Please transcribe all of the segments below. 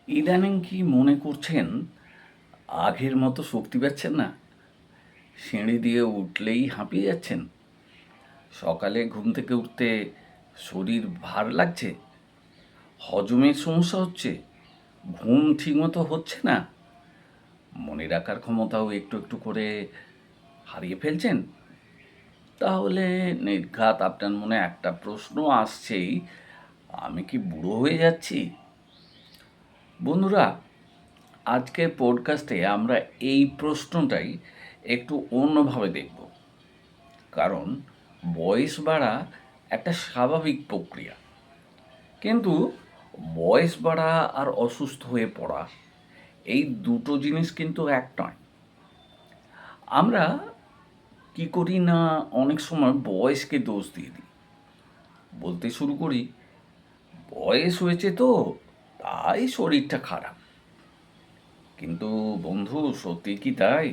ইদানিং কি মনে করছেন আগের মতো শক্তি পাচ্ছেন না? সিঁড়ি দিয়ে উঠলেই হাঁপিয়ে যাচ্ছেন? সকালে ঘুম থেকে উঠতে শরীর ভার লাগছে? হজমের সমস্যা হচ্ছে? ঘুম ঠিকমতো হচ্ছে না? মনে রাখার ক্ষমতাও একটু একটু করে হারিয়ে ফেলছেন? তাহলে নির্ঘাত আপনার মনে একটা প্রশ্ন আসছেই, আমি কি বুড়ো হয়ে যাচ্ছি? বন্ধুরা, আজকের পডকাস্টে আমরা এই প্রশ্নটাই একটু অন্যভাবে দেখব। কারণ বয়স বাড়া একটা স্বাভাবিক প্রক্রিয়া, কিন্তু বয়স বাড়া আর অসুস্থ হয়ে পড়া এই দুটো জিনিস কিন্তু এক নয়। আমরা কি করি না, অনেক সময় বয়সকে দোষ দিয়ে দিই। বলতে শুরু করি, বয়স হয়েছে তো তাই শরীরটা খারাপ। কিন্তু বন্ধু, সত্যি কি তাই?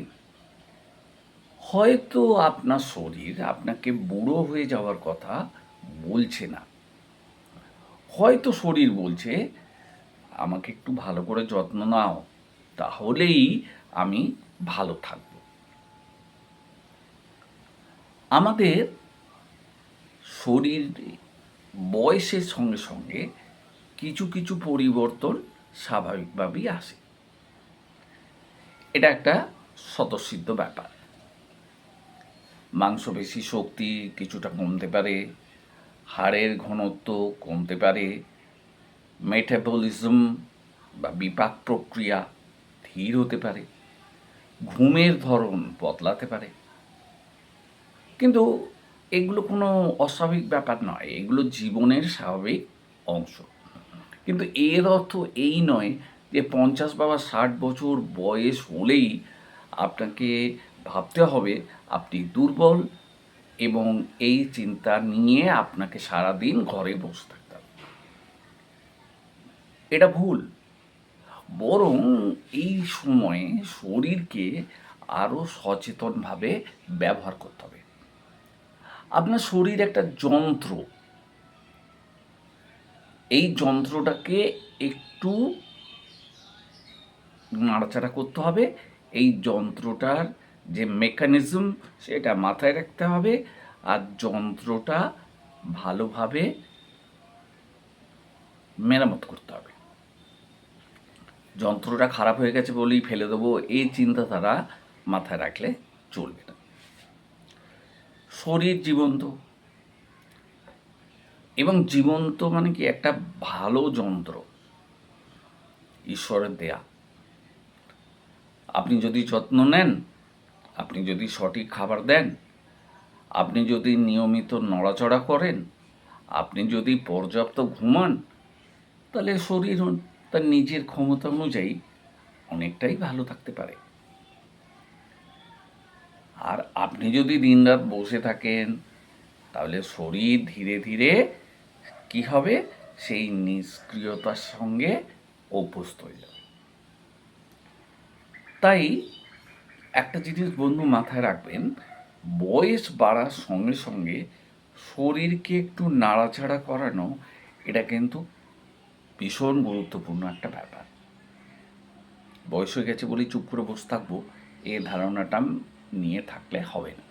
হয়তো আপনার শরীর আপনাকে বুড়ো হয়ে যাওয়ার কথা বলছে না। হয়তো শরীর বলছে, আমাকে একটু ভালো করে যত্ন নাও, তাহলেই আমি ভালো থাকব। আমাদের শরীর বয়সের সঙ্গে সঙ্গে কিছু কিছু পরিবর্তন স্বাভাবিকভাবেই আসে। এটা একটা স্বতঃসিদ্ধ ব্যাপার। মাংসপেশি শক্তি কিছুটা কমতে পারে, হাড়ের ঘনত্ব কমতে পারে, মেটাবলিজম বা বিপাক প্রক্রিয়া ধীর হতে পারে, ঘুমের ধরন বদলাতে পারে। কিন্তু এগুলো কোনো অস্বাভাবিক ব্যাপার নয়, এগুলো জীবনের স্বাভাবিক অংশ। কিন্তু এর অর্থ এই নয় যে 50 বা 60 বছর বয়স হলেই আপনাকে ভাবতে হবে আপনি দুর্বল, এবং এই চিন্তা নিয়ে আপনাকে সারাদিন ঘরে বসে থাকতে হবে। এটা ভুল। বরং এই সময়ে শরীরকে আরও সচেতনভাবে ব্যবহার করতে হবে। আপনার শরীর একটা যন্ত্র। এই যন্ত্রটাকে একটু নাড়াচাড়া করতে হবে। এই যন্ত্রটার যে মেকানিজম সেটা মাথায় রাখতে হবে, আর যন্ত্রটা ভালোভাবে মেরামত করতে হবে। যন্ত্রটা খারাপ হয়ে গেছে বলেই ফেলে দেবো, এই চিন্তাধারা মাথায় রাখলে চলবে না। শরীর জীবন্ত, এবং জীবন্ত মানে কি একটা ভালো যন্ত্র, ঈশ্বরের দেয়া। আপনি যদি যত্ন নেন, আপনি যদি সঠিক খাবার দেন, আপনি যদি নিয়মিত নড়াচড়া করেন, আপনি যদি পর্যাপ্ত ঘুমান, তাহলে শরীর তার নিজের ক্ষমতা অনুযায়ী অনেকটাই ভালো থাকতে পারে। আর আপনি যদি দিনরাত বসে থাকেন, তাহলে শরীর ধীরে ধীরে কি হবে, সেই নিষ্ক্রিয়তার সঙ্গে অভ্যস্ত হয়ে যাবে। তাই একটা জিনিস বন্ধু মাথায় রাখবেন, বয়স বাড়ার সঙ্গে সঙ্গে শরীরকে একটু নাড়াচাড়া করানো, এটা কিন্তু ভীষণ গুরুত্বপূর্ণ একটা ব্যাপার। বয়স হয়ে গেছে বলেই চুপ করে বসে থাকবো, এই ধারণাটা নিয়ে থাকলে হবে না।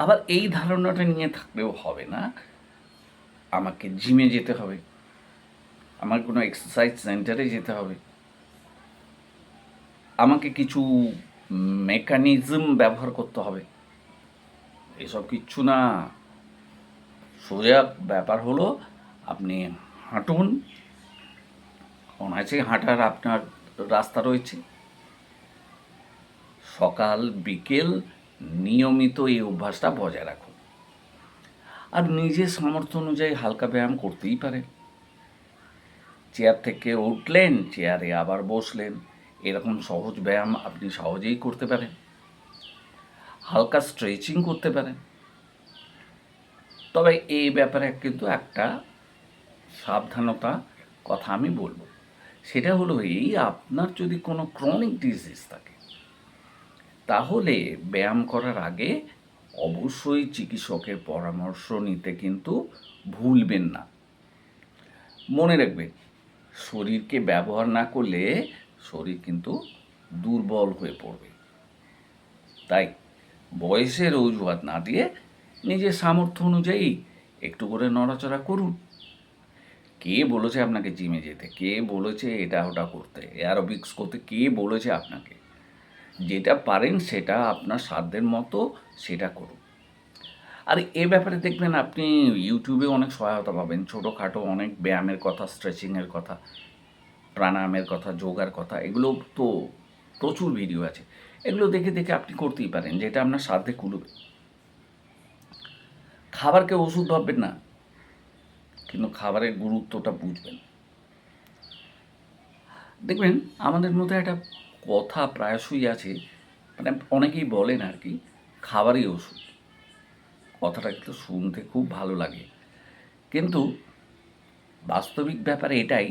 আবার এই ধারণাটা নিয়ে থাকলেও হবে না আমাকে জিমে যেতে হবে, আমার কোনো এক্সারসাইজ সেন্টারে যেতে হবে, আমাকে কিছু মেকানিজম ব্যবহার করতে হবে। এসব কিচ্ছু না। সোজা ব্যাপার হলো, আপনি হাঁটুন, অনায়াসে হাঁটার আপনার রাস্তা রয়েছে। সকাল বিকেল নিয়মিত এই অভ্যাসটা বজায় রাখুন। আর নিজের সামর্থ্য অনুযায়ী হালকা ব্যায়াম করতেই পারেন। চেয়ার থেকে উঠলেন, চেয়ারে আবার বসলেন, এরকম সহজ ব্যায়াম আপনি সহজেই করতে পারেন। হালকা স্ট্রেচিং করতে পারেন। তবে এই ব্যাপারে কিন্তু একটা সাবধানতা কথা আমি বলবো, সেটা হলো এই, আপনার যদি কোনো ক্রনিক ডিজিজ থাকে, তাহলে ব্যায়াম করার আগে অবশ্যই চিকিৎসকের পরামর্শ নিতে কিন্তু ভুলবেন না। মনে রাখবেন, শরীরকে ব্যবহার না করলে শরীর কিন্তু দুর্বল হয়ে পড়বে। তাই বয়সের অজুহাত না দিয়ে নিজের সামর্থ্য অনুযায়ী একটু করে নড়াচড়া করুন। কে বলেছে আপনাকে জিমে যেতে? কে বলেছে এটা ওটা করতে, অ্যারোবিক্স করতে? কে বলেছে আপনাকে? যেটা পারেন সেটা আপনার সাধ্যের মতো সেটা করুন। আর এ ব্যাপারে দেখবেন আপনি ইউটিউবে অনেক সহায়তা পাবেন। ছোটোখাটো অনেক ব্যায়ামের কথা, স্ট্রেচিংয়ের কথা, প্রাণায়ামের কথা, যোগার কথা, এগুলো তো প্রচুর ভিডিও আছে। এগুলো দেখে দেখে আপনি করতেই পারেন, যেটা আপনার সাধ্যে কুলোবে। খাবারকে ওষুধ ভাববেন না, কিন্তু খাবারের গুরুত্বটা বুঝবেন। দেখবেন আমাদের মধ্যে একটা কথা প্রায়শই আছে, মানে অনেকেই বলেন আর কি, খাবারই ওষুধ। কথাটা কিন্তু শুনতে খুব ভালো লাগে, কিন্তু বাস্তবিক ব্যাপার এটাই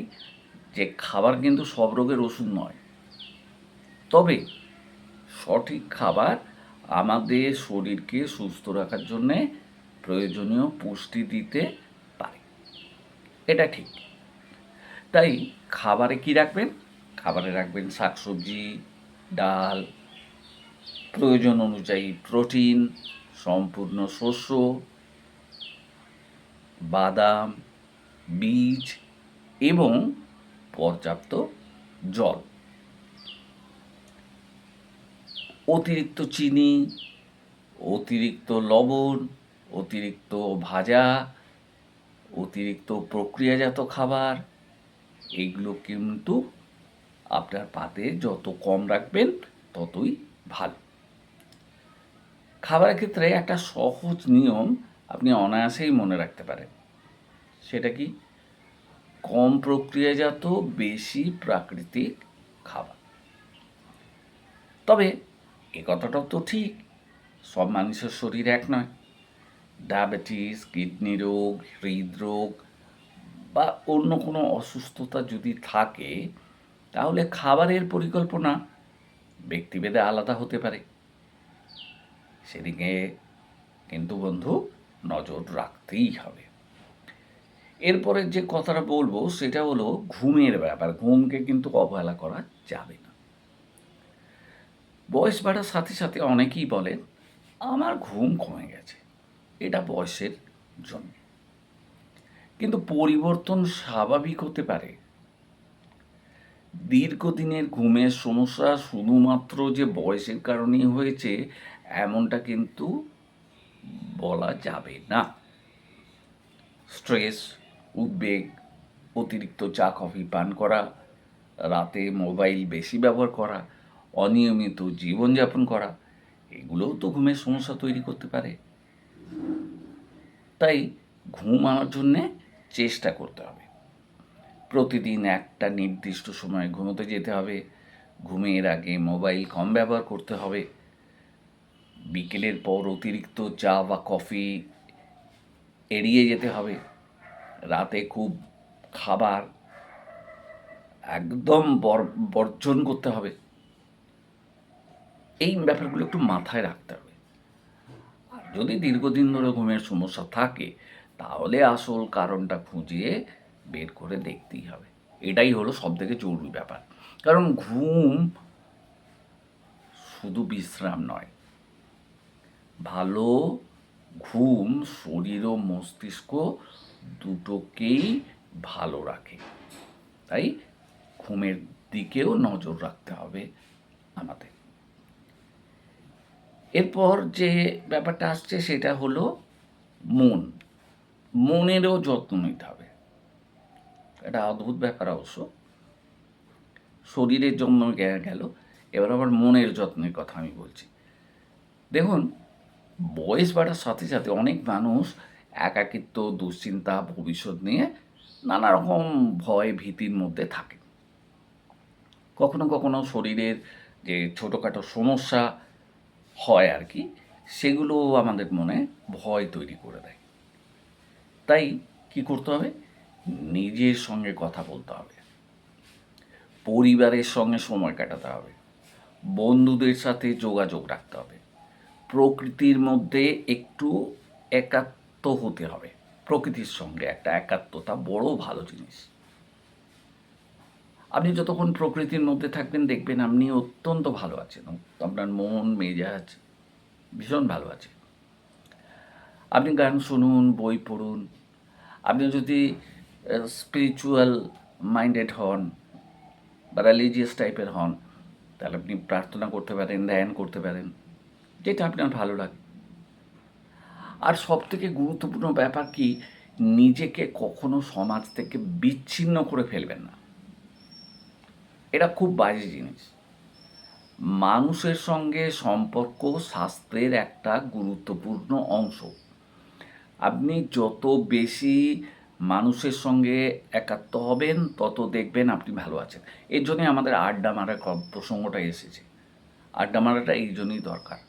যে খাবার কিন্তু সব রোগের ওষুধ নয়। তবে সঠিক খাবার আমাদের শরীরকে সুস্থ রাখার জন্যে প্রয়োজনীয় পুষ্টি দিতে পারে, এটা ঠিক। তাই খাবারে কি রাখবেন? খাবারে রাখবেন শাকসবজি, ডাল, প্রয়োজন অনুযায়ী প্রোটিন, সম্পূর্ণ শস্য, বাদাম, বীজ এবং পর্যাপ্ত জল। অতিরিক্ত চিনি, অতিরিক্ত লবণ, অতিরিক্ত ভাজা, অতিরিক্ত প্রক্রিয়াজাত খাবার, এইগুলো কিন্তু আপনার পাতে যত কম রাখবেন ততই ভালো। খাবারের ক্ষেত্রে একটা সহজ নিয়ম আপনি অনায়াসেই মনে রাখতে পারেন। সেটা কি? কম প্রক্রিয়াজাত, বেশি প্রাকৃতিক খাবার। তবে এ কথাটাও তো ঠিক, সব মানুষের শরীর এক নয়। ডায়াবেটিস, কিডনি রোগ, হৃদরোগ বা অন্য কোনো অসুস্থতা যদি থাকে, তাহলে খাবারের পরিকল্পনা ব্যক্তিভেদে আলাদা হতে পারে। সেদিকে কিন্তু বন্ধু নজর রাখতেই হবে। এরপরে যে কথাটা বলবো সেটা হলো ঘুমের ব্যাপার। ঘুমকে কিন্তু অবহেলা করা যাবে না। বয়স বাড়ার সাথে সাথে অনেকেই বলেন আমার ঘুম কমে গেছে, এটা বয়সের জন্য। কিন্তু পরিবর্তন স্বাভাবিক হতে পারে। দীর্ঘদিনের ঘুমের সমস্যা শুধুমাত্র যে বয়সের কারণেই হয়েছে এমনটা কিন্তু বলা যাবে না। স্ট্রেস, উদ্বেগ, অতিরিক্ত চা কফি পান করা, রাতে মোবাইল বেশি ব্যবহার করা, অনিয়মিত জীবনযাপন করা, এগুলোও তো ঘুমের সমস্যা তৈরি করতে পারে। তাই ঘুম আনার জন্যে চেষ্টা করতে হবে। প্রতিদিন একটা নির্দিষ্ট সময়ে ঘুমোতে যেতে হবে। ঘুমের আগে মোবাইল কম ব্যবহার করতে হবে। বিকেলের পর অতিরিক্ত চা বা কফি এড়িয়ে যেতে হবে। রাতে খুব খাবার একদম বর্জন করতে হবে। এই ব্যাপারগুলো একটু মাথায় রাখতে হবে। আর যদি দীর্ঘদিন ধরে ঘুমের সমস্যা থাকে, তাহলে আসল কারণটা খুঁজে বের করে দেখতেই হবে। এটাই হলো সবথেকে জরুরি ব্যাপার। কারণ ঘুম শুধু বিশ্রাম নয়, ভালো ঘুম শরীর ও মস্তিষ্ক দুটোকেই ভালো রাখে। তাই ঘুমের দিকেও নজর রাখতে হবে আমাদের। এরপর যে ব্যাপারটা আসছে সেটা হলো মন। মনেরও যত্ন নিতে হবে। এটা অদ্ভুত ব্যাপার অবশ্য। শরীরের জন্য গেল, এবার আবার মনের যত্নের কথা আমি বলছি। দেখুন, বয়স বাড়ার সাথে সাথে অনেক মানুষ একাকিত্ব, দুশ্চিন্তা, ভবিষ্যৎ নিয়ে নানা রকম ভয় ভীতির মধ্যে থাকে। কখনো কখনো শরীরের যে ছোটোখাটো সমস্যা হয় আর কি, সেগুলো আমাদের মনে ভয় তৈরি করে দেয়। তাই কি করতে হবে? নিজের সঙ্গে কথা বলতে হবে, পরিবারের সঙ্গে সময় কাটাতে হবে, বন্ধুদের সাথে যোগাযোগ রাখতে হবে, প্রকৃতির মধ্যে একটু একাত্ম হতে হবে। প্রকৃতির সঙ্গে একটা একাত্মতা বড় ভালো জিনিস। আপনি যতক্ষণ প্রকৃতির মধ্যে থাকবেন দেখবেন আপনি অত্যন্ত ভালো আছেন, আপনার মন মেজাজ ভীষণ ভালো আছে। আপনি গান শুনুন, বই পড়ুন, আপনি যদি স্পিরিচুয়াল মাইন্ডেড হন বা রিলিজিয়াস টাইপের হন, তাহলে আপনি প্রার্থনা করতে পারেন, ধ্যান করতে পারেন, যেটা আপনার ভালো লাগে। আর সবথেকে গুরুত্বপূর্ণ ব্যাপার কি, নিজেকে কখনো সমাজ থেকে বিচ্ছিন্ন করে ফেলবেন না। এটা খুব বাজে জিনিস। মানুষের সঙ্গে সম্পর্ক স্বাস্থ্যের একটা গুরুত্বপূর্ণ অংশ। আপনি যত বেশি মানুষের সঙ্গে একাত্ম হবেন তত দেখবেন আপনি ভালো আছেন। এর জন্যই আমাদের আড্ডা মারার প্রসঙ্গটা এসেছে। আড্ডা মারাটা এই জন্যই দরকার।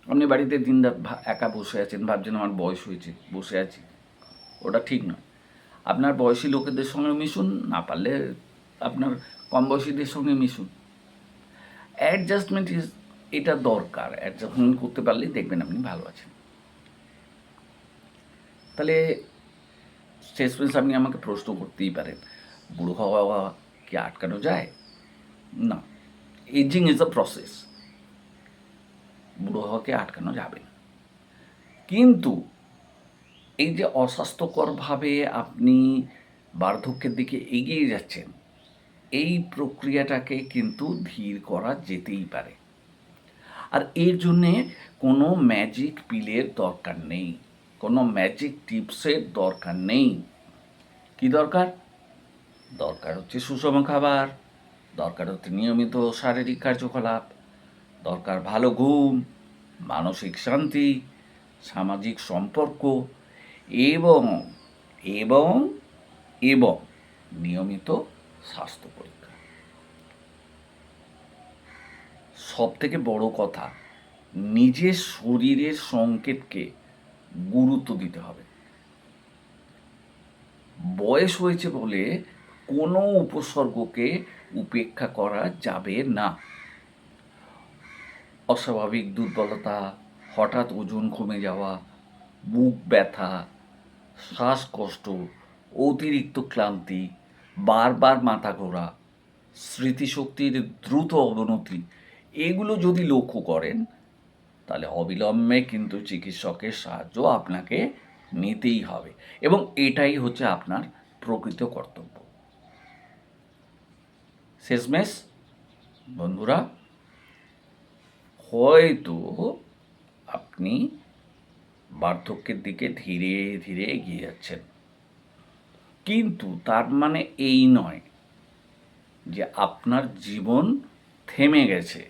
আপনি বাড়িতে দিনরাত একা বসে আছেন, ভাবছেন আমার বয়স হয়েছে, বসে আছি, ওটা ঠিক নয়। আপনার বয়সী লোকেদের সঙ্গে মিশুন, না পারলে আপনার কম বয়সীদের সঙ্গে মিশুন। অ্যাডজাস্টমেন্ট এটা দরকার। অ্যাডজাস্টমেন্ট করতে পারলেই দেখবেন আপনি ভালো আছেন। তাহলে শেষমেশ আপনি আমাকে প্রশ্ন করতেই পারেন, বুড়ো হওয়া কি আটকানো যায়? না, এজিং ইজ আ প্রসেস। বুড়ো হওয়াকে আটকানো যাবে না। কিন্তু এই যে অস্বাস্থ্যকরভাবে আপনি বার্ধক্যের দিকে এগিয়ে যাচ্ছেন, এই প্রক্রিয়াটাকে কিন্তু ধীর করা যেতেই পারে। আর এর জন্যে কোনো ম্যাজিক পিলের দরকার নেই, কোনো ম্যাজিক টিপসের দরকার নেই। কি দরকার? দরকার হচ্ছে সুষম খাবার, দরকার হচ্ছে নিয়মিত শারীরিক কার্যকলাপ, দরকার ভালো ঘুম, মানসিক শান্তি, সামাজিক সম্পর্ক এবং এবং এবং নিয়মিত স্বাস্থ্য পরীক্ষা। সবথেকে বড় কথা, নিজের শরীরের সংকেতকে গুরুত্ব দিতে হবে। বয়স হয়েছে বলে কোনো উপসর্গকে উপেক্ষা করা যাবে না। অস্বাভাবিক দুর্বলতা, হঠাৎ ওজন কমে যাওয়া, বুক ব্যথা, শ্বাসকষ্ট, অতিরিক্ত ক্লান্তি, বারবার মাথা ঘোরা, স্মৃতিশক্তির দ্রুত অবনতি, এগুলো যদি লক্ষ্য করেন তাহলে অবিলম্বে কিন্তু চিকিৎসকের সাহায্য আপনাকে নিতেই হবে, এবং এটাই হচ্ছে আপনার প্রকৃত কর্তব্য। শেষমেশ বন্ধুরা, হয়তো আপনি বার্ধক্যের দিকে ধীরে ধীরে এগিয়ে যাচ্ছেন, কিন্তু তার মানে এই নয় যে আপনার জীবন থেমে গেছে।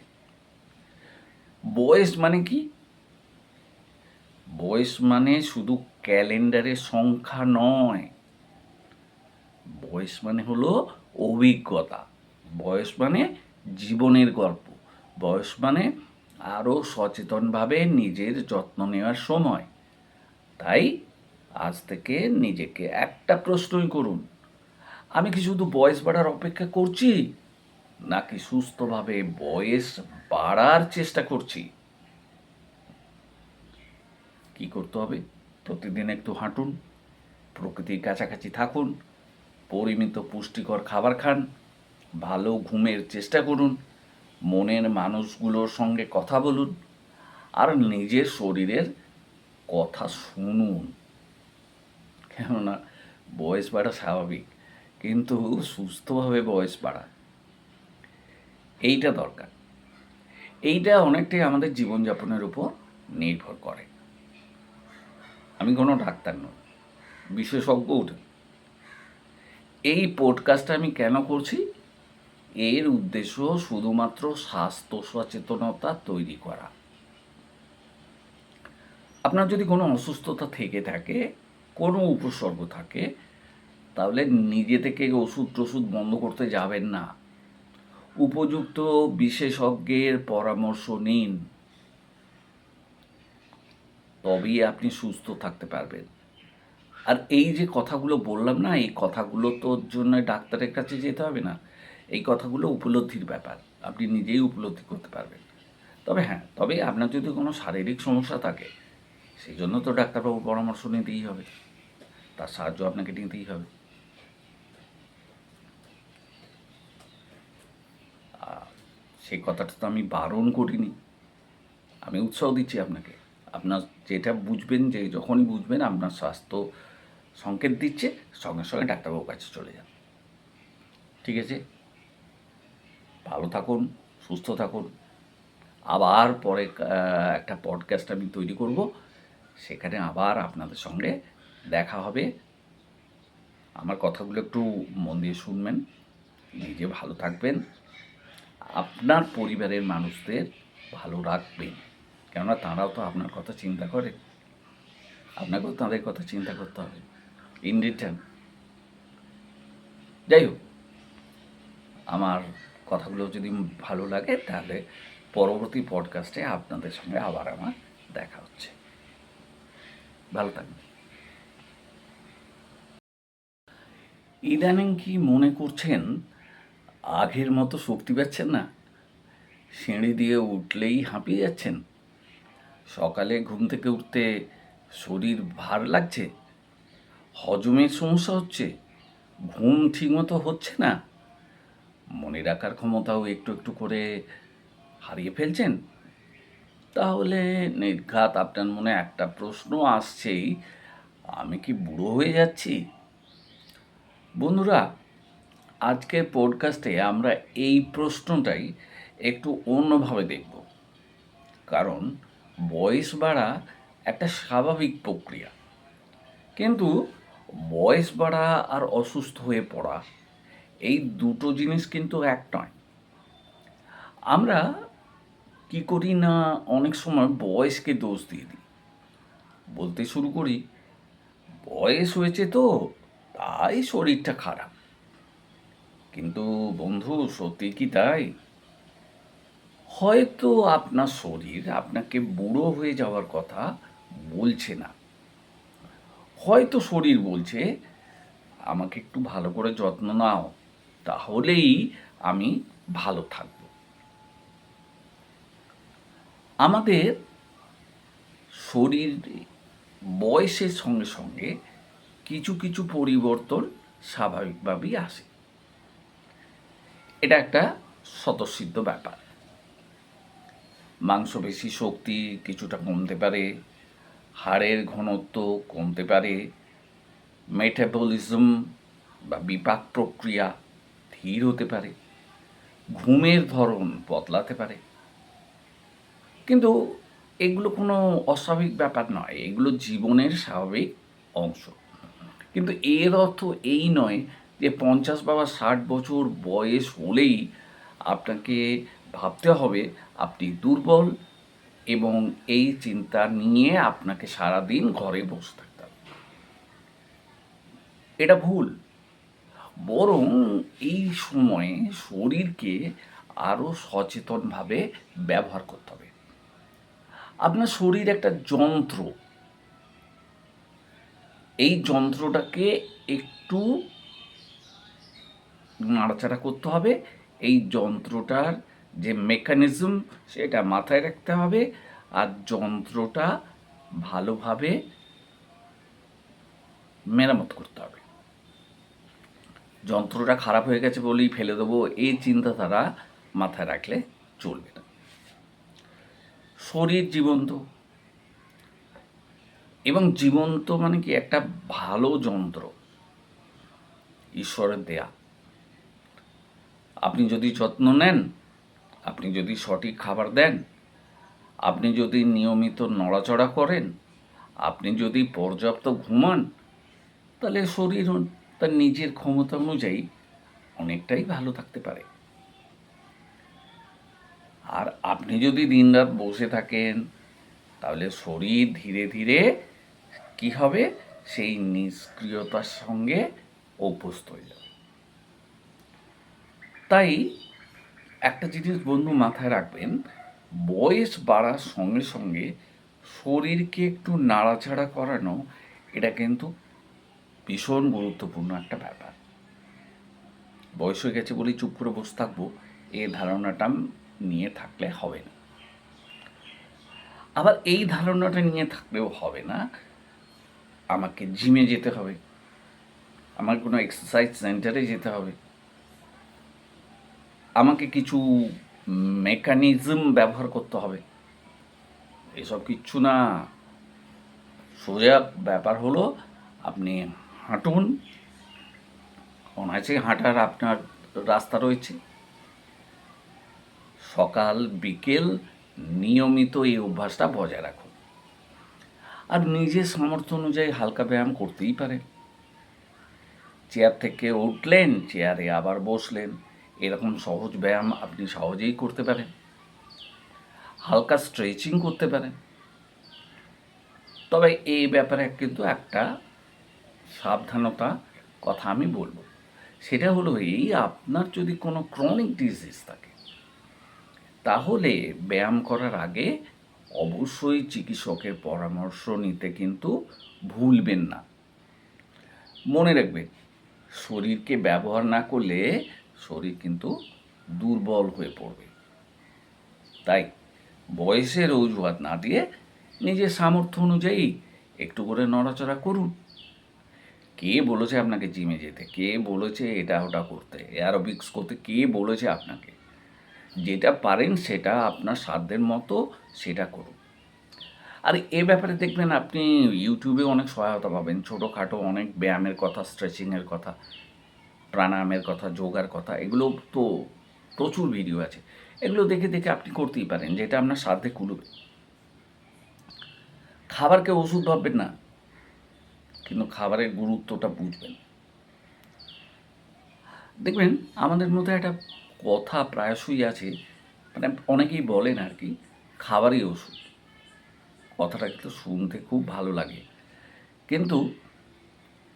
বয়স মানে কি? বয়স মানে শুধু ক্যালেন্ডারের সংখ্যা নয়। বয়স মানে হলো অভিজ্ঞতা। বয়স মানে জীবনের গল্প। বয়স মানে আরও সচেতনভাবে নিজের যত্ন নেওয়ার সময়। তাই আজ থেকে নিজেকে একটা প্রশ্নই করুন, আমি কি শুধু বয়স বাড়ার অপেক্ষা করছি, নাকি সুস্থভাবে বয়স বাড়ার চেষ্টা করছি? কি করতে হবে? প্রতিদিন একটু হাঁটুন, প্রকৃতির কাছাকাছি থাকুন, পরিমিত পুষ্টিকর খাবার খান, ভালো ঘুমের চেষ্টা করুন, মনের মানুষগুলোর সঙ্গে কথা বলুন, আর নিজের শরীরের কথা শুনুন। কেননা বয়স বাড়া স্বাভাবিক, কিন্তু সুস্থভাবে বয়স বাড়া এইটা দরকার। এইটা অনেকটাই আমাদের জীবনযাপনের উপর নির্ভর করে। আমি কোনো ডাক্তার নই, বিশেষজ্ঞও নই। এই পডকাস্টটা আমি কেন করছি? এর উদ্দেশ্য শুধুমাত্র স্বাস্থ্য সচেতনতা তৈরি করা। আপনার যদি কোনো অসুস্থতা থেকে থাকে, কোনো উপসর্গ থাকে, তাহলে নিজে থেকে ওষুধ টষুধ বন্ধ করতে যাবেন না। উপযুক্ত বিশেষজ্ঞের পরামর্শ নিন, তবেই আপনি সুস্থ থাকতে পারবেন। আর এই যে কথাগুলো বললাম না, এই কথাগুলো তোর জন্য ডাক্তারের কাছে যেতে হবে না। এই কথাগুলো উপলব্ধির ব্যাপার, আপনি নিজেই উপলব্ধি করতে পারবেন। তবে আপনার যদি কোনো শারীরিক সমস্যা থাকে, সেই জন্য তো ডাক্তারবাবুর পরামর্শ নিতেই হবে, তার সাহায্য আপনাকে নিতেই হবে। সেই কথাটা তো আমি বারণ করিনি। আমি উৎসাহ দিচ্ছি আপনাকে। আপনার যেটা বুঝবেন, যে যখনই বুঝবেন আপনার স্বাস্থ্য সংকেত দিচ্ছে, সঙ্গে সঙ্গে ডাক্তারবাবুর কাছে চলে যান। ঠিক আছে? ভালো থাকুন, সুস্থ থাকুন। আবার পরে একটা পডকাস্ট আমি তৈরি করব, সেখানে আবার আপনাদের সঙ্গে দেখা হবে। আমার কথাগুলো একটু মন দিয়ে শুনবেন, নিজে ভালো থাকবেন, আপনার পরিবারের মানুষদের ভালো রাখবেন, কেননা তারাও তো আপনার কথা চিন্তা করে। আপনাকেও তাদের কথা চিন্তা করতে হবে ইন রিটার্ন। যাই হোক, আমার কথাগুলো যদি ভালো লাগে তাহলে পরবর্তী পডকাস্টে আপনাদের সঙ্গে আবার আমার দেখা হচ্ছে। ভালো থাকবেন। ইদানিং কি মনে করছেন আগের মতো শক্তি পাচ্ছেন না? সিঁড়ি দিয়ে উঠলেই হাঁপিয়ে যাচ্ছেন? সকালে ঘুম থেকে উঠতে শরীর ভার লাগছে? হজমের সমস্যা হচ্ছে? ঘুম ঠিকমতো হচ্ছে না? মনে রাখার ক্ষমতাও একটু একটু করে হারিয়ে ফেলছেন? তাহলে নির্ঘাত আপনার মনে একটা প্রশ্ন আসছেই, আমি কি বুড়ো হয়ে যাচ্ছি? বন্ধুরা, আজকের পডকাস্টে আমরা এই প্রশ্নটাই একটু অন্যভাবে দেখব। কারণ বয়স বাড়া একটা স্বাভাবিক প্রক্রিয়া, কিন্তু বয়স বাড়া আর অসুস্থ হয়ে পড়া, এই দুটো জিনিস কিন্তু এক নয়। আমরা কি করি না, অনেক সময় বয়সকে দোষ দিয়ে দিই। বলতে শুরু করি, বয়স হয়েছে তো তাই শরীরটা খারাপ। কিন্তু বন্ধু, সত্যি কি তাই? হয়তো আপনার শরীর আপনাকে বুড়ো হয়ে যাওয়ার কথা বলছে না। হয়তো শরীর বলছে, আমাকে একটু ভালো করে যত্ন নাও, তাহলেই আমি ভালো থাকব। আমাদের শরীর বয়সের সঙ্গে সঙ্গে কিছু কিছু পরিবর্তন স্বাভাবিকভাবেই আসে। এটা একটা স্বতঃসিদ্ধ ব্যাপার। মাংসপেশি শক্তি কিছুটা কমতে পারে, হাড়ের ঘনত্ব কমতে পারে, মেটাবলিজম বা বিপাক প্রক্রিয়া ধীর হতে পারে, ঘুমের ধরন বদলাতে পারে। কিন্তু এগুলো কোনো অস্বাভাবিক ব্যাপার নয়, এগুলো জীবনের স্বাভাবিক অংশ। কিন্তু এর অর্থ এই নয় যে 50 বা 60 বছর বয়স হলেই আপনাকে ভাবতে হবে আপনি দুর্বল, এবং এই চিন্তা নিয়ে আপনাকে সারাদিন ঘরে বসে থাকতে হবে। এটা ভুল। বরং এই সময়ে শরীরকে আরও সচেতনভাবে ব্যবহার করতে হবে। আপনার শরীর একটা যন্ত্র। এই যন্ত্রটাকে একটু নাড়াচাড়া করতে হবে। এই যন্ত্রটার যে মেকানিজম, সেটা মাথায় রাখতে হবে। আর যন্ত্রটা ভালোভাবে মেরামত করতে হবে। যন্ত্রটা খারাপ হয়ে গেছে বলেই ফেলে দেবো, এই চিন্তাধারা মাথায় রাখলে চলবে না। শরীর জীবন্ত, এবং জীবন্ত মানে কি, একটা ভালো যন্ত্র, ঈশ্বরের দেয়া। আপনি যদি যত্ন নেন, আপনি যদি সঠিক খাবার দেন, আপনি যদি নিয়মিত নড়াচড়া করেন, আপনি যদি পর্যাপ্ত ঘুমান, তাহলে শরীর তার নিজের ক্ষমতা অনুযায়ী অনেকটাই ভালো থাকতে পারে। আর আপনি যদি দিনরাত বসে থাকেন, তাহলে শরীর ধীরে ধীরে কি হবে, সেই নিষ্ক্রিয়তার সঙ্গে অভ্যস্ত হয়ে যাবে। তাই একটা জিনিস বন্ধু মাথায় রাখবেন, বয়স বাড়ার সঙ্গে সঙ্গে শরীরকে একটু নাড়াচাড়া করানো, এটা কিন্তু ভীষণ গুরুত্বপূর্ণ একটা ব্যাপার। বয়স হয়ে গেছে বলেই চুপ করে বসে থাকবো, এই ধারণাটা নিয়ে থাকলে হবে না। আবার এই ধারণাটা নিয়ে থাকলেও হবে না, আমাকে জিমে যেতে হবে, আমার কোনো এক্সারসাইজ সেন্টারে যেতে হবে, আমাকে কিছু মেকানিজম ব্যবহার করতে হবে। এসব কিচ্ছু না, সোজা ব্যাপার হলো আপনি হাঁটুন, অনায়াসে হাঁটার আপনার রাস্তা রয়েছে। সকাল বিকেল নিয়মিত এই অভ্যাসটা বজায় রাখুন। আর নিজের সামর্থ্য অনুযায়ী হালকা ব্যায়াম করতেই পারেন। চেয়ার থেকে উঠলেন, চেয়ারে আবার বসলেন, এরকম সহজ ব্যায়াম আপনি সহজেই করতে পারেন। হালকা স্ট্রেচিং করতে পারেন। তবে এই ব্যাপারে কিন্তু একটা সাবধানতা কথা আমি বলবো, সেটা হলো এই, আপনার যদি কোনো ক্রনিক ডিজিজ থাকে তাহলে ব্যায়াম করার আগে অবশ্যই চিকিৎসকের পরামর্শ নিতে কিন্তু ভুলবেন না। মনে রাখবেন, শরীরকে ব্যবহার না করলে শরীর কিন্তু দুর্বল হয়ে পড়বে। তাই বয়সের অজুহাত না দিয়ে নিজের সামর্থ্য অনুযায়ী একটু করে নড়াচড়া করুন। কে বলেছে আপনাকে জিমে যেতে? কে বলেছে এটা ওটা করতে, অ্যারোবিক্স করতে? কে বলেছে আপনাকে? যেটা পারেন সেটা আপনার সাধ্যের মতো সেটা করুন। আর এ ব্যাপারে দেখবেন আপনি ইউটিউবে অনেক সহায়তা পাবেন, ছোটোখাটো অনেক ব্যায়ামের কথা, স্ট্রেচিংয়ের কথা, প্রাণায়ামের কথা, যোগার কথা, এগুলো তো প্রচুর ভিডিও আছে। এগুলো দেখে দেখে আপনি করতেই পারেন, যেটা আপনার সাধ্যে কুলোবে। খাবারকে ওষুধ ভাববেন না, কিন্তু খাবারের গুরুত্বটা বুঝবেন। দেখবেন আমাদের মধ্যে একটা কথা প্রায়শই আছে, মানে অনেকেই বলেন আর কি, খাবারই ওষুধ। কথাটা কিন্তু শুনতে খুব ভালো লাগে, কিন্তু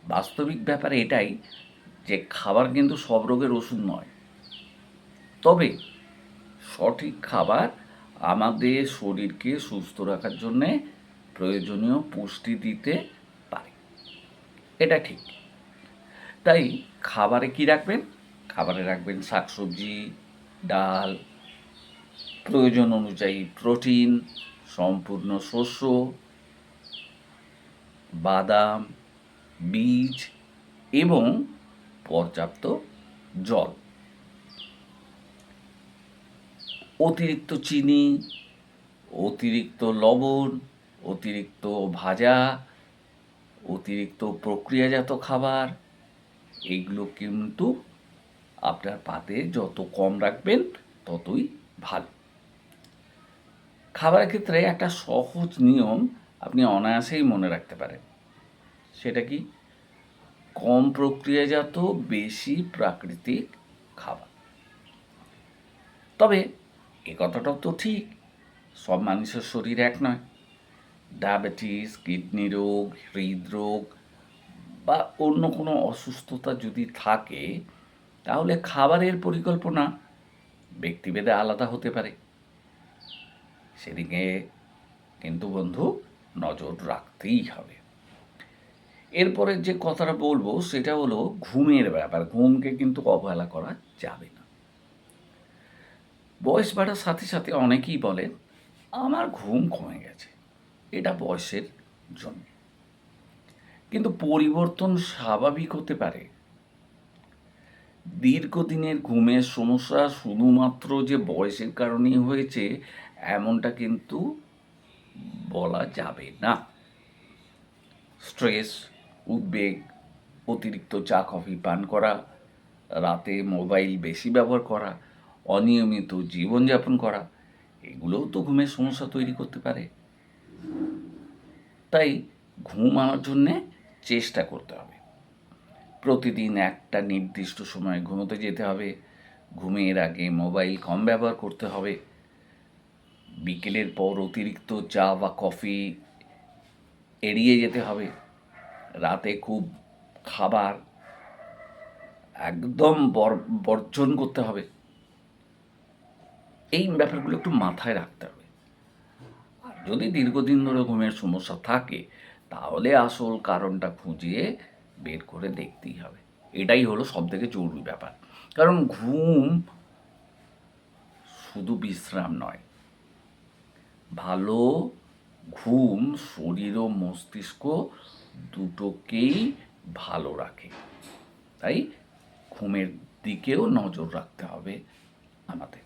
বাস্তবিক ব্যাপার এটাই যে খাবার কিন্তু সব রোগের ওষুধ নয়। তবে সঠিক খাবার আমাদের শরীরকে সুস্থ রাখার জন্যে প্রয়োজনীয় পুষ্টি দিতে পারে, এটা ঠিক। তাই খাবারে কি রাখবেন? খাবারে রাখবেন শাকসবজি, ডাল, প্রয়োজন অনুযায়ী প্রোটিন, সম্পূর্ণ শস্য, বাদাম, বীজ এবং পর্যাপ্ত জল। অতিরিক্ত চিনি, অতিরিক্ত লবণ, অতিরিক্ত ভাজা, অতিরিক্ত প্রক্রিয়াজাত খাবার, এইগুলো কিন্তু আপনার পাতে যত কম রাখবেন ততই ভালো। খাবারের ক্ষেত্রে একটা সহজ নিয়ম আপনি অনায়াসেই মনে রাখতে পারেন। সেটা কি? কম প্রক্রিয়াজাত, বেশি প্রাকৃতিক খাবার। তবে এ কথাটাও তো ঠিক, সব মানুষের শরীর এক নয়। ডায়াবেটিস, কিডনি রোগ, হৃদরোগ বা অন্য কোনো অসুস্থতা যদি থাকে তাহলে খাবারের পরিকল্পনা ব্যক্তিভেদে আলাদা হতে পারে। সেদিকে কিন্তু বন্ধু নজর রাখতেই হবে। এরপরে যে কথাটা বলবো সেটা হলো ঘুমের ব্যাপার। ঘুমকে কিন্তু অবহেলা করা যাবে না। বয়স বাড়ার সাথে সাথে অনেকেই বলেন আমার ঘুম কমে গেছে, এটা বয়সের জন্য। কিন্তু পরিবর্তন স্বাভাবিক হতে পারে। দীর্ঘদিনের ঘুমের সমস্যা শুধুমাত্র যে বয়সের কারণেই হয়েছে এমনটা কিন্তু বলা যাবে না। স্ট্রেস, উদ্বেগ, অতিরিক্ত চা কফি পান করা, রাতে মোবাইল বেশি ব্যবহার করা, অনিয়মিত জীবনযাপন করা, এগুলোও তো ঘুমের সমস্যা তৈরি করতে পারে। তাই ঘুম আনার জন্যে চেষ্টা করতে হবে। প্রতিদিন একটা নির্দিষ্ট সময়ে ঘুমোতে যেতে হবে। ঘুমের আগে মোবাইল কম ব্যবহার করতে হবে। বিকেলের পর অতিরিক্ত চা বা কফি এড়িয়ে যেতে হবে। রাতে খুব খাবার একদম বর্জন করতে হবে। এই ব্যাপারগুলো একটু মাথায় রাখতে হবে। আর যদি দীর্ঘদিন ধরে ঘুমের সমস্যা থাকে তাহলে আসল কারণটা খুঁজে বের করে দেখতেই হবে। এটাই হলো সবথেকে জরুরি ব্যাপার। কারণ ঘুম শুধু বিশ্রাম নয়, ভালো ঘুম শরীর ও মস্তিষ্ক দুটোকেই ভালো রাখে। তাই ঘুমের দিকেও নজর রাখতে হবে আমাদের।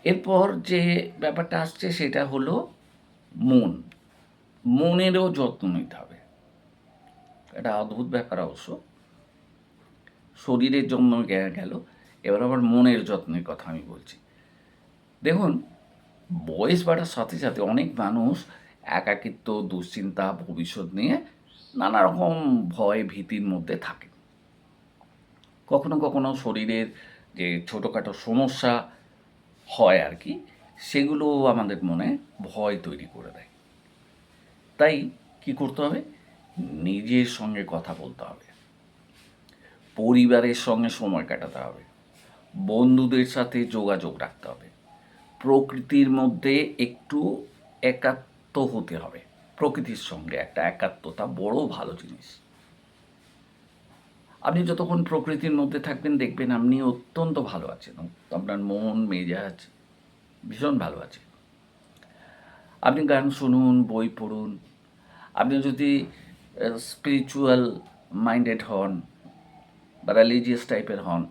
এরপর যে ব্যাপারটা আসছে সেটা হলো মন। মনেরও যত্ন নিতে হবে। এটা অদ্ভুত ব্যাপার অবশ্য। শরীরের জন্য গেল, এবার আবার মনের যত্নের কথা আমি বলছি। দেখুন, বয়স বাড়ার সাথে সাথে অনেক মানুষ একাকিত্ব, দুশ্চিন্তা, ভবিষ্যৎ নিয়ে নানা রকম ভয় ভীতির মধ্যে থাকে। কখনো কখনো শরীরের যে ছোটোখাটো সমস্যা হয় আর কি, সেগুলো আমাদের মনে ভয় তৈরি করে দেয়। তাই কি করতে হবে? নিজের সঙ্গে কথা বলতে হবে, পরিবারের সঙ্গে সময় কাটাতে হবে, বন্ধুদের সাথে যোগাযোগ রাখতে হবে, প্রকৃতির মধ্যে একটু একাত্ম হতে হবে। প্রকৃতির সঙ্গে একটা একাত্মতা বড় ভালো জিনিস। আপনি যতক্ষণ প্রকৃতির মধ্যে থাকবেন দেখবেন আপনি অত্যন্ত ভালো আছেন, আপনার মন মেজাজ ভীষণ ভালো আছে। আপনি গান শুনুন, বই পড়ুন। আপনি যদি স্পিরিচুয়াল মাইন্ডেড হন বা রিলিজিয়াস টাইপের হন,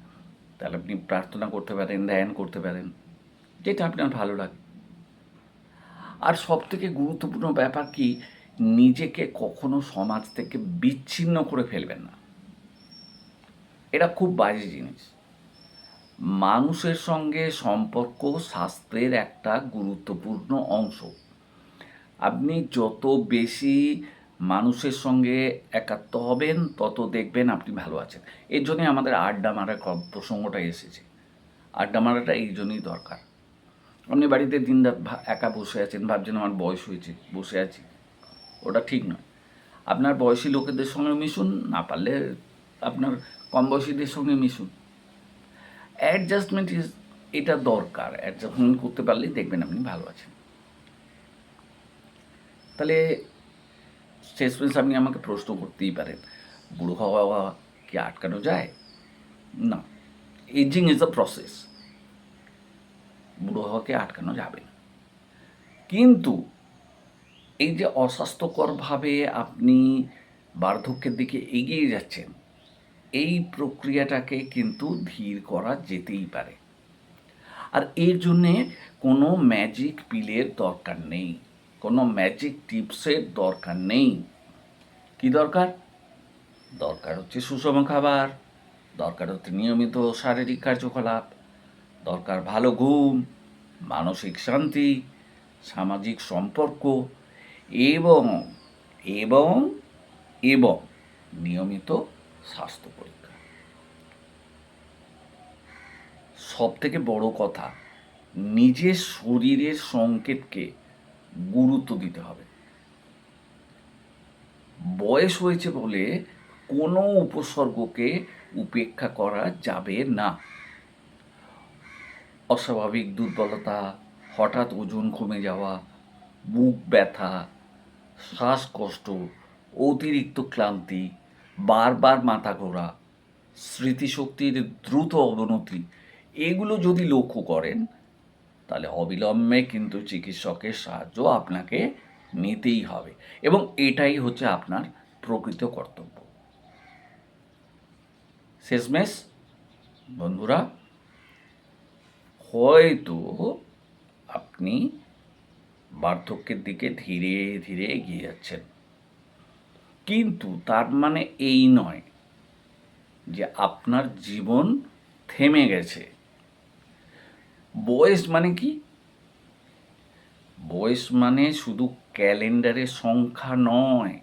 তাহলে আপনি প্রার্থনা করতে পারেন, ধ্যান করতে পারেন, যেটা আপনার ভালো লাগে। আর সবথেকে গুরুত্বপূর্ণ ব্যাপার কি, নিজেকে কখনো সমাজ থেকে বিচ্ছিন্ন করে ফেলবেন না। এটা খুব বাজে জিনিস। মানুষের সঙ্গে সম্পর্ক স্বাস্থ্যের একটা গুরুত্বপূর্ণ অংশ। আপনি যত বেশি মানুষের সঙ্গে একাত্ম হবেন তত দেখবেন আপনি ভালো আছেন। এর জন্যই আমাদের আড্ডা মারার প্রসঙ্গটা এসেছে। আড্ডা মারাটা এই জন্যই দরকার। আপনি বাড়িতে দিনরাত একা বসে আছেন, ভাবছেন আমার বয়স হয়েছে, বসে আছি, ওটা ঠিক নয়। আপনার বয়সী লোকেদের সঙ্গে মিশুন, না পারলে আপনার কম বয়সীদের সঙ্গে মিশুন। অ্যাডজাস্টমেন্ট এটা দরকার। অ্যাডজাস্টমেন্ট করতে পারলেই দেখবেন আপনি ভালো আছেন। তাহলে শেষমেশ আপনি আমাকে প্রশ্ন করতেই পারেন, বুড়ো হওয়া কি আটকানো যায়? না, এজিং ইজ আ প্রসেস। বুড়ো হওয়াকে আটকানো যাবে না। কিন্তু এই যে অস্বাস্থ্যকরভাবে আপনি বার্ধক্যের দিকে এগিয়ে যাচ্ছেন, এই প্রক্রিয়াটাকে কিন্তু ধীর করা যেতেই পারে। আর এর জন্যে কোনো ম্যাজিক পিলের দরকার নেই, কোনো ম্যাজিক টিপসের দরকার নেই। কি দরকার? দরকার হচ্ছে সুষম খাবার, দরকার হচ্ছে নিয়মিত শারীরিক কার্যকলাপ, দরকার ভালো ঘুম, মানসিক শান্তি, সামাজিক সম্পর্ক এবং এবং এবং নিয়মিত স্বাস্থ্য পরীক্ষা। সবথেকে বড় কথা, নিজের শরীরের সংকেতকে গুরুত্ব দিতে হবে। বয়স হয়েছে বলে কোনো উপসর্গকে উপেক্ষা করা যাবে না। অস্বাভাবিক দুর্বলতা, হঠাৎ ওজন কমে যাওয়া, বুক ব্যথা, শ্বাসকষ্ট, অতিরিক্ত ক্লান্তি, বারবার মাথা ঘোরা, স্মৃতিশক্তির দ্রুত অবনতি, এগুলো যদি লক্ষ্য করেন তাহলে অবিলম্বে কিন্তু চিকিৎসকের সাহায্য আপনাকে নিতেই হবে, এবং এটাই হচ্ছে আপনার প্রকৃত কর্তব্য। শেষমেশ বন্ধুরা, হয়তো আপনি বার্ধক্যের দিকে ধীরে ধীরে এগিয়ে যাচ্ছেন, কিন্তু তার মানে এই নয় যে আপনার জীবন থেমে গেছে। বয়স মানে কি? বয়স মানে শুধু ক্যালেন্ডারের সংখ্যা নয়।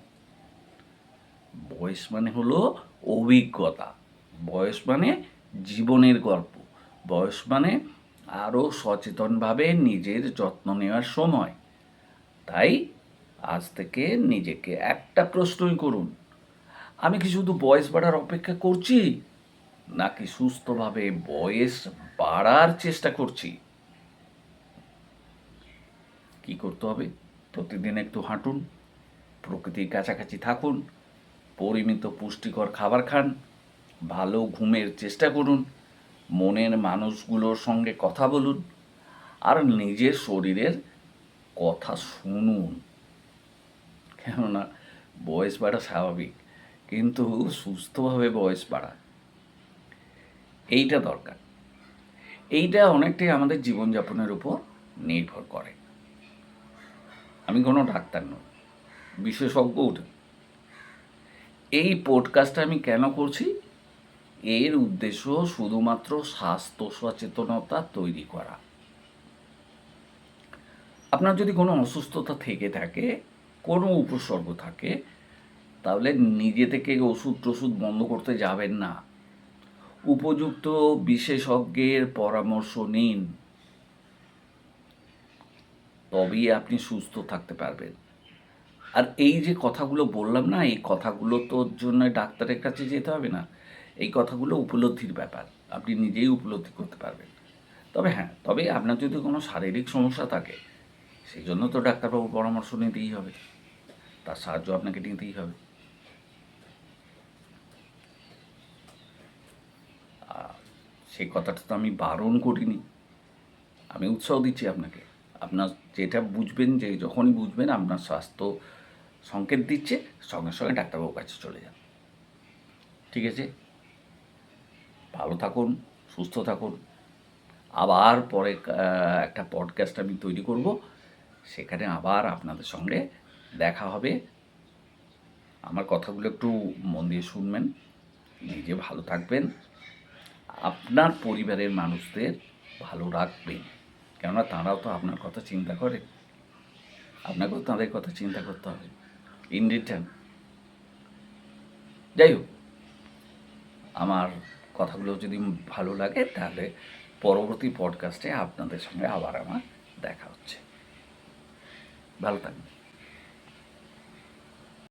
বয়স মানে হলো অভিজ্ঞতা। বয়স মানে জীবনের গল্প। বয়স মানে আরও সচেতনভাবে নিজের যত্ন নেওয়ার সময়। তাই আজ থেকে নিজেকে একটা প্রশ্নই করুন, আমি কি শুধু বয়স বাড়ার অপেক্ষা করছি, নাকি সুস্থভাবে বয়স বাড়ার চেষ্টা করছি? কি করতে হবে? প্রতিদিন একটু হাঁটুন, প্রকৃতির কাছাকাছি থাকুন, পরিমিত পুষ্টিকর খাবার খান, ভালো ঘুমের চেষ্টা করুন, মনের মানুষগুলোর সঙ্গে কথা বলুন, আর নিজের শরীরের কথা শুনুন। কেননা বয়স বাড়া স্বাভাবিক, কিন্তু সুস্থভাবে বয়স বাড়া এইটা দরকার। এইটা অনেকটাই আমাদের জীবনযাপনের উপর নির্ভর করে। আমি কোনো ডাক্তার নই, বিশেষজ্ঞও নই। এই পডকাস্টটা আমি কেন করছি? এর উদ্দেশ্য শুধুমাত্র স্বাস্থ্য সচেতনতা তৈরি করা। আপনার যদি কোনো অসুস্থতা থেকে থাকে, কোনো উপসর্গ থাকে, তাহলে নিজে থেকে ওষুধ বন্ধ করতে যাবেন না। উপযুক্ত বিশেষজ্ঞের পরামর্শ নিন, তবেই আপনি সুস্থ থাকতে পারবেন। আর এই যে কথাগুলো বললাম না, এই কথাগুলো তোর জন্য ডাক্তারের কাছে যেতে হবে না। এই কথাগুলো উপলব্ধির ব্যাপার, আপনি নিজেই উপলব্ধি করতে পারবেন। তবে আপনার যদি কোনো শারীরিক সমস্যা থাকে, সেই জন্য তো ডাক্তারবাবুর পরামর্শ নিতেই হবে, তার সাহায্য আপনাকে নিতেই হবে। সেই কথাটা তো আমি বারণ করিনি, আমি উৎসাহ দিচ্ছি আপনাকে। আপনার যেটা বুঝবেন, যে যখনই বুঝবেন আপনার স্বাস্থ্য সংকেত দিচ্ছে, সঙ্গে সঙ্গে ডাক্তারবাবুর কাছে চলে যান। ঠিক আছে? ভালো থাকুন, সুস্থ থাকুন। আবার পরে একটা পডকাস্ট আমি তৈরি করব, সেখানে আবার আপনাদের সঙ্গে দেখা হবে। আমার কথাগুলো একটু মন দিয়ে শুনবেন, নিজে ভালো থাকবেন, আপনার পরিবারের মানুষদের ভালো রাখবেন, কেননা তারাও তো আপনার কথা চিন্তা করে। আপনাকেও তাদের কথা চিন্তা করতে হবে ইন রিটার্ন। যাই হোক, আমার কথাগুলো যদি ভালো লাগে, তাহলে পরবর্তী পডকাস্টে আপনাদের সঙ্গে আবার আমার দেখা হচ্ছে। ভালো থাকবেন।